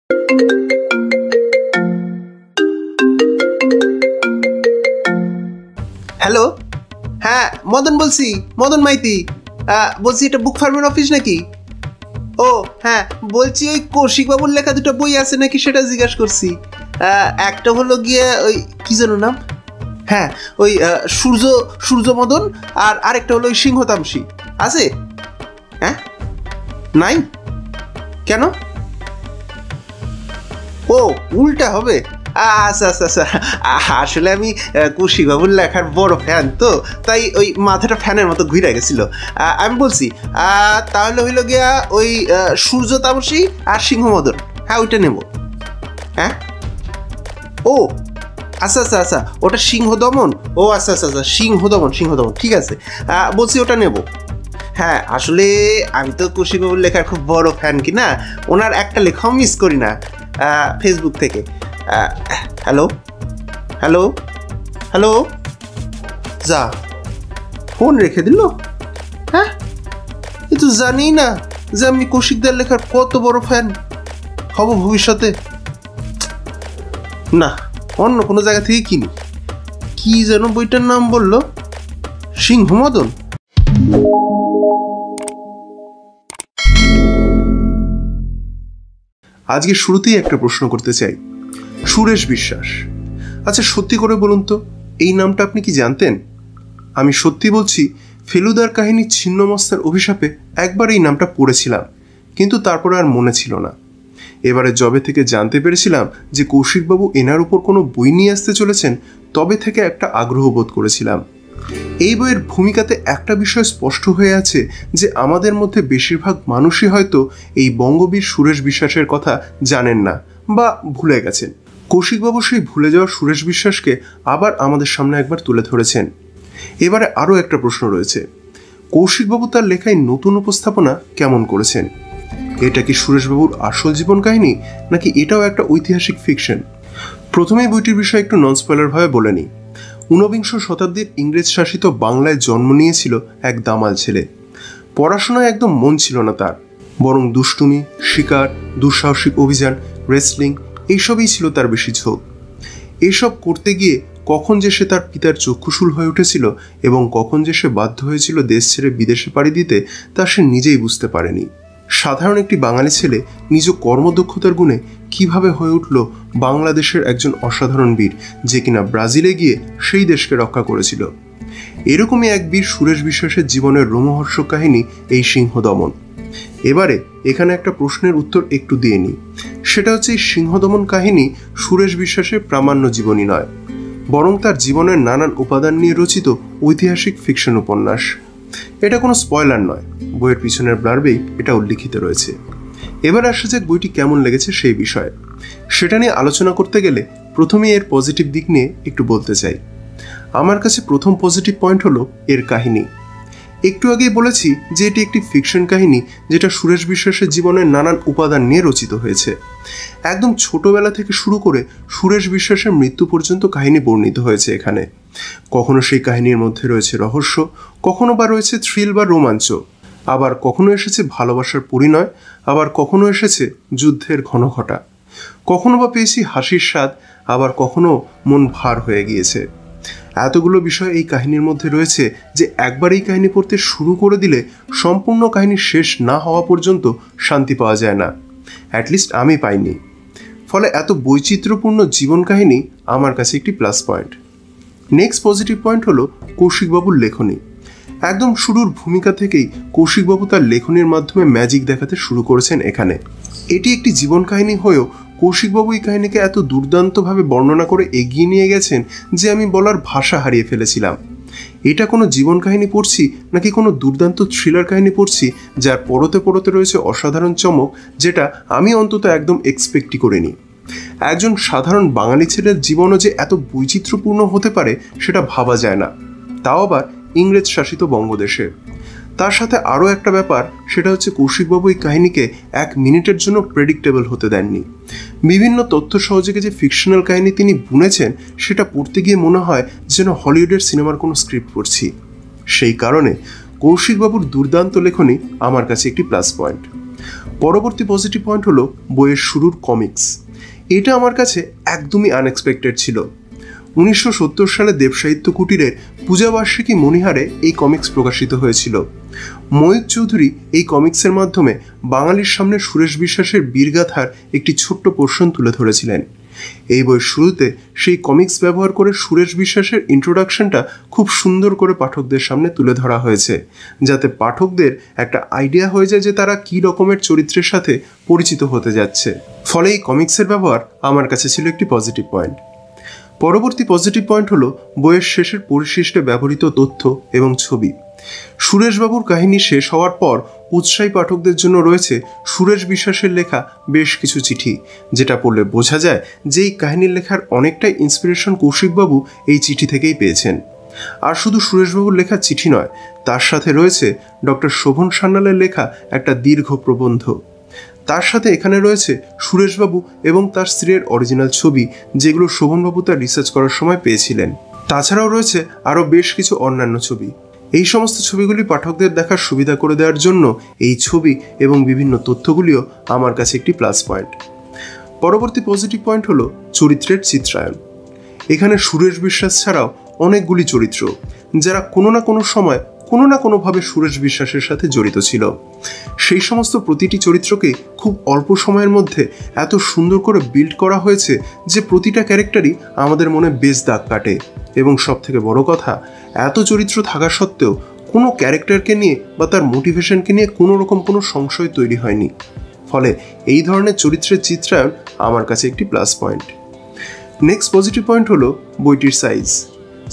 Hello, হ্যাঁ মদন বলছি, মদন মাইতি। বলছি এটা বুক ফার্মের অফিস নাকি? ও হ্যাঁ, বলছি ওই কৌশিকবাবুর লেখা দুটো বই আছে নাকি সেটা জিজ্ঞাসা করছি। একটা হলো গিয়ে ওই কি যেন নাম, হ্যাঁ ওই সূর্যমদন, আর আরেকটা হলো ওই সিংহতামসী। আছে? হ্যাঁ নাই কেন? ও উল্টা হবে? আচ্ছা আচ্ছা আচ্ছা, আসলে আমি কৌশিকবাবুর লেখার বড় ফ্যান তো, তাই ওই মাথাটা ফ্যানের মতো ঘুরে গেছিল। আমি বলছি তাহলে হইল গিয়া ওই সূর্য তামসী আর সিংহমদন, হ্যাঁ ওইটা নেব। হ্যাঁ ও আচ্ছা আচ্ছা আচ্ছা, ওটা সিংহদমন। ও আচ্ছা আচ্ছা আচ্ছা, সিংহদমন সিংহদমন, ঠিক আছে। বলছি ওটা নেব। হ্যাঁ আসলে আমি তো কৌশিকবাবুর লেখার খুব বড় ফ্যান, কি না ওনার একটা লেখাও মিস করি না ফেসবুক থেকে। হ্যালো হ্যালো হ্যালো, যা ফোন রেখে দিল। হ্যাঁ এ তো জানি না যে আমি কৌশিকদার লেখার কত বড় ফ্যান হব ভবিষ্যতে। না, অন্য কোনো জায়গা থেকে কিনি। কি যেন বইটার নাম বললো, সিংহমদন। আজকে শুরুতেই একটা প্রশ্ন করতে চাই। সুরেশ বিশ্বাস, আচ্ছা সত্যি করে বলুন তো, এই নামটা আপনি কি জানতেন? আমি সত্যি বলছি, ফেলুদার কাহিনী ছিন্নমস্তার অভিশাপে একবার এই নামটা পড়েছিলাম, কিন্তু তারপরে আর মনে ছিল না। এবারে যবে থেকে জানতে পেরেছিলাম যে কৌশিকবাবু এনার উপর কোনো বই নিয়ে আসতে চলেছেন, তবে থেকে একটা আগ্রহ বোধ করেছিলাম। এই বইয়ের ভূমিকাতে একটা বিষয় স্পষ্ট হয়ে আছে যে আমাদের মধ্যে বেশিরভাগ মানুষই হয়তো এই বঙ্গবীর সুরেশ বিশ্বাসের কথা জানেন না বা ভুলে গেছেন। কৌশিকবাবু সেই ভুলে যাওয়া সুরেশ বিশ্বাসকে আবার আমাদের সামনে একবার তুলে ধরেছেন। এবারে আরও একটা প্রশ্ন রয়েছে, কৌশিকবাবু তার লেখায় নতুন উপস্থাপনা কেমন করেছেন? এটা কি সুরেশবাবুর আসল জীবন কাহিনী, নাকি এটাও একটা ঐতিহাসিক ফিকশন? প্রথমেই বইটির বিষয়ে একটু নন স্পয়লার ভাবে বলে নিই। ঊনবিংশ শতাব্দীর ইংরেজ শাসিত বাংলায় জন্ম নিয়েছিল এক দামাল ছেলে। পড়াশোনায় একদম মন ছিল না তার, বরং দুষ্টুমি, শিকার, দুঃসাহসিক অভিযান, রেসলিং এইসবই ছিল তার বেশি ঝোঁক। এইসব করতে গিয়ে কখন যে সে তার পিতার চক্ষুশূল হয়ে উঠেছিল এবং কখন যে সে বাধ্য হয়েছিল দেশ ছেড়ে বিদেশে পাড়ি দিতে, তা সে নিজেই বুঝতে পারেনি। সাধারণ একটি বাঙালি ছেলে নিজ কর্মদক্ষতার গুণে কিভাবে হয়ে উঠল বাংলাদেশের একজন অসাধারণ বীর, যে কিনা ব্রাজিলে গিয়ে সেই দেশকে রক্ষা করেছিল। এরকমই এক বীর সুরেশ বিশ্বাসের জীবনের রোমহর্ষক কাহিনী এই সিংহদমন। এবারে এখানে একটা প্রশ্নের উত্তর একটু দিয়ে নিই। সেটা হচ্ছে, এই সিংহদমন কাহিনী সুরেশ বিশ্বাসের প্রামাণ্য জীবনী নয়, বরং তার জীবনের নানান উপাদান নিয়ে রচিত ঐতিহাসিক ফিকশন উপন্যাস। এটা কোনো স্পয়লার নয়, বইয়ের পিছনের ব্লার্বেই এটা উল্লিখিত রয়েছে। এবার আসা যাক বইটি কেমন লেগেছে সেই বিষয়ে। সেটা নিয়ে আলোচনা করতে গেলে প্রথমেই এর পজিটিভ দিক নিয়ে একটু বলতে চাই। আমার কাছে প্রথম পজিটিভ পয়েন্ট হলো এর কাহিনী। একটু আগেই বলেছি যে এটি একটি ফিকশন কাহিনী, যেটা সুরেশ বিশ্বাসের জীবনের নানান উপাদান নিয়ে রচিত হয়েছে। একদম ছোটবেলা থেকে শুরু করে সুরেশ বিশ্বাসের মৃত্যু পর্যন্ত কাহিনী বর্ণিত হয়েছে এখানে। কখনো সেই কাহিনীর মধ্যে রয়েছে রহস্য, কখনো বা রয়েছে থ্রিল বা রোমাঞ্চ, আবার কখনো এসেছে ভালোবাসার পরিণয়, আবার কখনো এসেছে যুদ্ধের ঘনঘটা, কখনো বা পেয়েছি হাসির স্বাদ, আবার কখনো মন ভার হয়ে গিয়েছে। এতগুলো বিষয় এই কাহিনীর মধ্যে রয়েছে যে একবার এই কাহিনী পড়তে শুরু করে দিলে সম্পূর্ণ কাহিনী শেষ না হওয়া পর্যন্ত শান্তি পাওয়া যায় না, অ্যাটলিস্ট আমি পাইনি। ফলে এত বৈচিত্র্যপূর্ণ জীবন কাহিনী আমার কাছে একটি plus point. Next positive point হলো কৌশিকবাবুর লেখনী। একদম শুরুর ভূমিকা থেকেই কৌশিকবাবু তার লেখনীর মাধ্যমে ম্যাজিক দেখাতে শুরু করেছেন এখানে। এটি একটি জীবন কাহিনী হয়েও কৌশিকবাবু এই কাহিনীকে এত দুর্দান্তভাবে বর্ণনা করে এগিয়ে নিয়ে গেছেন যে আমি বলার ভাষা হারিয়ে ফেলেছিলাম। এটা কোনো জীবন কাহিনী পড়ছি নাকি কোনো দুর্দান্ত থ্রিলার কাহিনী পড়ছি, যার পরতে পরতে রয়েছে অসাধারণ চমক, যেটা আমি অন্তত একদম এক্সপেক্টই করিনি। একজন সাধারণ বাঙালি ছেলের জীবনও যে এত বৈচিত্র্যপূর্ণ হতে পারে সেটা ভাবা যায় না, তাও আবার ইংরেজ শাসিত বঙ্গদেশে। তার সাথে আরও একটা ব্যাপার, সেটা হচ্ছে কৌশিকবাবু এই কাহিনীকে 1 মিনিটের জন্য প্রেডিক্টেবল হতে দেননি। বিভিন্ন তথ্য সহযোগে যে ফিকশনাল কাহিনী তিনি বুনেছেন, সেটা পড়তে গিয়ে মনে হয় যেন হলিউডের সিনেমার কোনো স্ক্রিপ্ট পড়ছি। সেই কারণে কৌশিকবাবুর দুর্দান্ত লেখনী আমার কাছে একটি প্লাস পয়েন্ট। পরবর্তী পজিটিভ পয়েন্ট হলো বইয়ের শুরুর কমিক্স। এটা আমার কাছে একদমই আনএক্সপেক্টেড ছিল। 1970 সালে দেবসাহিত্য কুটিরের পূজাবার্ষিকী মণিহারে এই কমিক্স প্রকাশিত হয়েছিল। ময়ূক চৌধুরী এই কমিক্সের মাধ্যমে বাঙালির সামনে সুরেশ বিশ্বাসের বীরগাথার একটি ছোট্ট পোর্শন তুলে ধরেছিলেন। এই বইয়ের শুরুতে সেই কমিক্স ব্যবহার করে সুরেশ বিশ্বাসের ইন্ট্রোডাকশনটা খুব সুন্দর করে পাঠকদের সামনে তুলে ধরা হয়েছে, যাতে পাঠকদের একটা আইডিয়া হয়ে যায় যে তারা কী রকমের চরিত্রের সাথে পরিচিত হতে যাচ্ছে। ফলে এই কমিক্সের ব্যবহার আমার কাছে ছিল একটি পজিটিভ পয়েন্ট। পরবর্তী পজিটিভ পয়েন্ট হলো বইয়ের শেষের পরিশিষ্টে ব্যবহৃত তথ্য এবং ছবি। সুরেশবাবুর কাহিনী শেষ হওয়ার পর উৎসাহী পাঠকদের জন্য রয়েছে সুরেশ বিশ্বাসের লেখা বেশ কিছু চিঠি, যেটা পড়লে বোঝা যায় যে এই কাহিনীর লেখার অনেকটাই ইন্সপিরেশন কৌশিকবাবু এই চিঠি থেকেই পেয়েছেন। আর শুধু সুরেশবাবুর লেখা চিঠি নয়, তার সাথে রয়েছে ডক্টর শোভন সান্যালের লেখা একটা দীর্ঘ প্রবন্ধ। তার সাথে এখানে রয়েছে সুরেশবাবু এবং তার স্ত্রীর অরিজিনাল ছবি, যেগুলো শোভনবাবু তার রিসার্চ করার সময় পেয়েছিলেন। তাছাড়াও রয়েছে আরও বেশ কিছু অন্যান্য ছবি। এই সমস্ত ছবিগুলি পাঠকদের দেখার সুবিধা করে দেওয়ার জন্য এই ছবি এবং বিভিন্ন তথ্যগুলিও আমার কাছে একটি প্লাস পয়েন্ট। পরবর্তী পজিটিভ পয়েন্ট হলো চরিত্রের চিত্রায়ন। এখানে সুরেশ বিশ্বাস ছাড়াও অনেকগুলি চরিত্র, যারা কোনো না কোনো সময় কোনো না কোনোভাবে সুরেশ বিশ্বাসের সাথে জড়িত ছিল। সেই সমস্ত প্রতিটি চরিত্রকে খুব অল্প সময়ের মধ্যে এত সুন্দর করে বিল্ড করা হয়েছে যে প্রতিটা ক্যারেক্টারই আমাদের মনে বেশ দাগ কাটে। এবং সবথেকে বড় কথা, এত চরিত্র থাকা সত্ত্বেও কোনো ক্যারেক্টারকে নিয়ে বা তার মোটিভেশনকে নিয়ে কোনো রকম কোনো সংশয় তৈরি হয়নি। ফলে এই ধরনের চরিত্রের চিত্রায়ন আমার কাছে একটি plus point. Next positive point হলো বইটির সাইজ।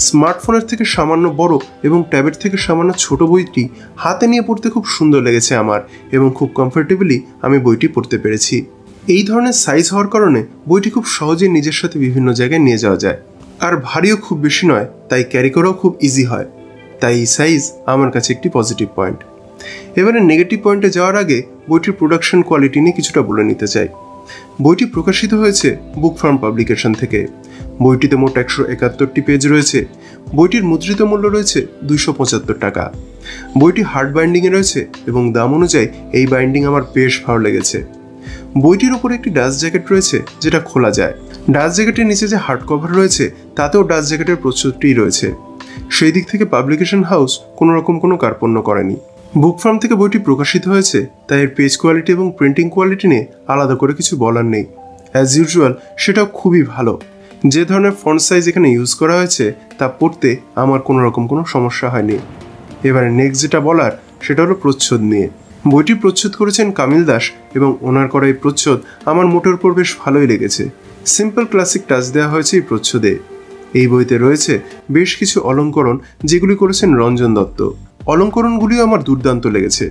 স্মার্টফোনের থেকে সামান্য বড় এবং ট্যাবের থেকে সামান্য ছোট বইটি হাতে নিয়ে পড়তে খুব সুন্দর লেগেছে আমার, এবং খুব কমফোর্টেবলি আমি বইটি পড়তে পেরেছি। এই ধরনের সাইজ হওয়ার কারণে বইটি খুব সহজেই নিজের সাথে বিভিন্ন জায়গায় নিয়ে যাওয়া যায়। আর ভারীও খুব বেশি নয়, তাই ক্যারি করাও খুব ইজি হয়। তাই এই সাইজ আমার কাছে একটি পজিটিভ পয়েন্ট। এবারে নেগেটিভ পয়েন্টে যাওয়ার আগে বইটির প্রোডাকশন কোয়ালিটি নিয়ে কিছুটা বলে নিতে চাই। বইটি প্রকাশিত হয়েছে বুক ফার্ম পাবলিকেশন থেকে। বইটিতে মোট 171টি পেজ রয়েছে। বইটির মুদ্রিত মূল্য রয়েছে 275 টাকা। বইটি হার্ড বাইন্ডিংয়ে রয়েছে এবং দাম অনুযায়ী এই বাইন্ডিং আমার বেশ ভালো লেগেছে। বইটির উপরে একটি ডাস্ট জ্যাকেট রয়েছে, যেটা খোলা যায়। ডাস্ট জ্যাকেটের নিচে যে হার্ড কভার রয়েছে তাতেও ডাস্ট জ্যাকেটের প্রচ্ছদটি রয়েছে। সেই দিক থেকে পাবলিকেশন হাউস কোনো রকম কোনো কার্পণ্য করেনি। বুক ফার্ম থেকে বইটি প্রকাশিত হয়েছে, তাই এর পেজ কোয়ালিটি এবং প্রিন্টিং কোয়ালিটি নিয়ে আলাদা করে কিছু বলার নেই। অ্যাজ ইউজুয়াল সেটাও খুবই ভালো। যে ধরনের ফন্ট সাইজ এখানে ইউজ করা হয়েছে তা পড়তে আমার কোনো রকম কোনো সমস্যা হয়নি। এবারে নেক্সট যেটা বলার সেটা হলো প্রচ্ছদ নিয়ে। বইটি প্রচ্ছদ করেছেন কামিল দাস, এবং ওনার করা এই প্রচ্ছদ আমার মোটের উপর বেশ ভালোই লেগেছে। সিম্পল ক্লাসিক টাচ দেওয়া হয়েছে এই প্রচ্ছদে। এই বইতে রয়েছে বেশ কিছু অলঙ্করণ, যেগুলি করেছেন রঞ্জন দত্ত। অলঙ্করণগুলিও আমার দুর্দান্ত লেগেছে,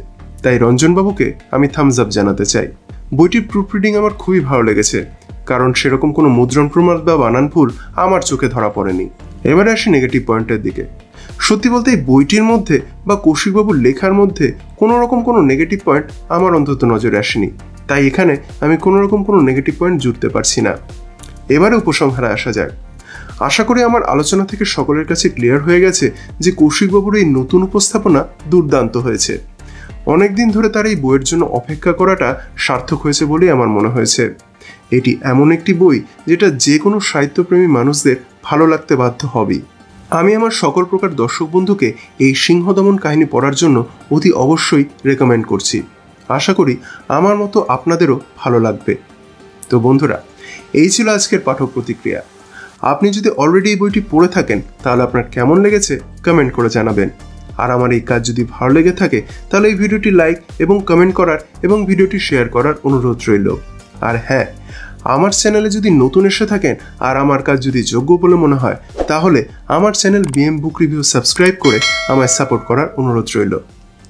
তাই রঞ্জনবাবুকে আমি থামস আপ জানাতে চাই। বইটির প্রুফ রিডিং আমার খুবই ভালো লেগেছে, কারণ সেরকম কোনো মুদ্রণ প্রমাণ বা বানান ভুল আমার চোখে ধরা পড়েনি। এবারে আসি নেগেটিভ পয়েন্টের দিকে। সত্যি বলতে এই বইটির মধ্যে বা কৌশিকবাবুর লেখার মধ্যে কোনো রকম কোনো নেগেটিভ পয়েন্ট আমার অন্তত নজরে আসেনি, তাই এখানে আমি কোনো রকম কোনো নেগেটিভ পয়েন্ট জুড়তে পারছি না। এবারে উপসংহারে আসা যায়। আশা করি আমার আলোচনা থেকে সকলের কাছে ক্লিয়ার হয়ে গেছে যে কৌশিকবাবুর এই নতুন উপস্থাপনা দুর্দান্ত হয়েছে। অনেকদিন ধরে তার এই বইয়ের জন্য অপেক্ষা করাটা সার্থক হয়েছে বলেই আমার মনে হয়েছে। এটি এমন একটি বই যেটা যে কোনো সাহিত্যপ্রেমী মানুষদের ভালো লাগতে বাধ্য হবেই। আমি আমার সকল প্রকার দর্শক বন্ধুকে এই সিংহদমন কাহিনী পড়ার জন্য অতি অবশ্যই রেকমেন্ড করছি। আশা করি আমার মতো আপনাদেরও ভালো লাগবে। তো বন্ধুরা, এই ছিল আজকের পাঠক প্রতিক্রিয়া। আপনি যদি অলরেডি এই বইটি পড়ে থাকেন তাহলে আপনার কেমন লেগেছে কমেন্ট করে জানাবেন। আর আমার এই কাজ যদি ভালো লেগে থাকে তাহলে এই ভিডিওটি লাইক এবং কমেন্ট করার এবং ভিডিওটি শেয়ার করার অনুরোধ রইল। আর হ্যাঁ, আমার চ্যানেলে যদি নতুন এসে থাকেন আর আমার কাজ যদি যোগ্য বলে মনে হয় তাহলে আমার চ্যানেল বিএম বুক রিভিউ সাবস্ক্রাইব করে আমায় সাপোর্ট করার অনুরোধ রইল।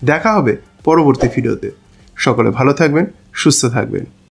দেখা হবে পরবর্তী ভিডিওতে। সকলে ভালো থাকবেন, সুস্থ থাকবেন।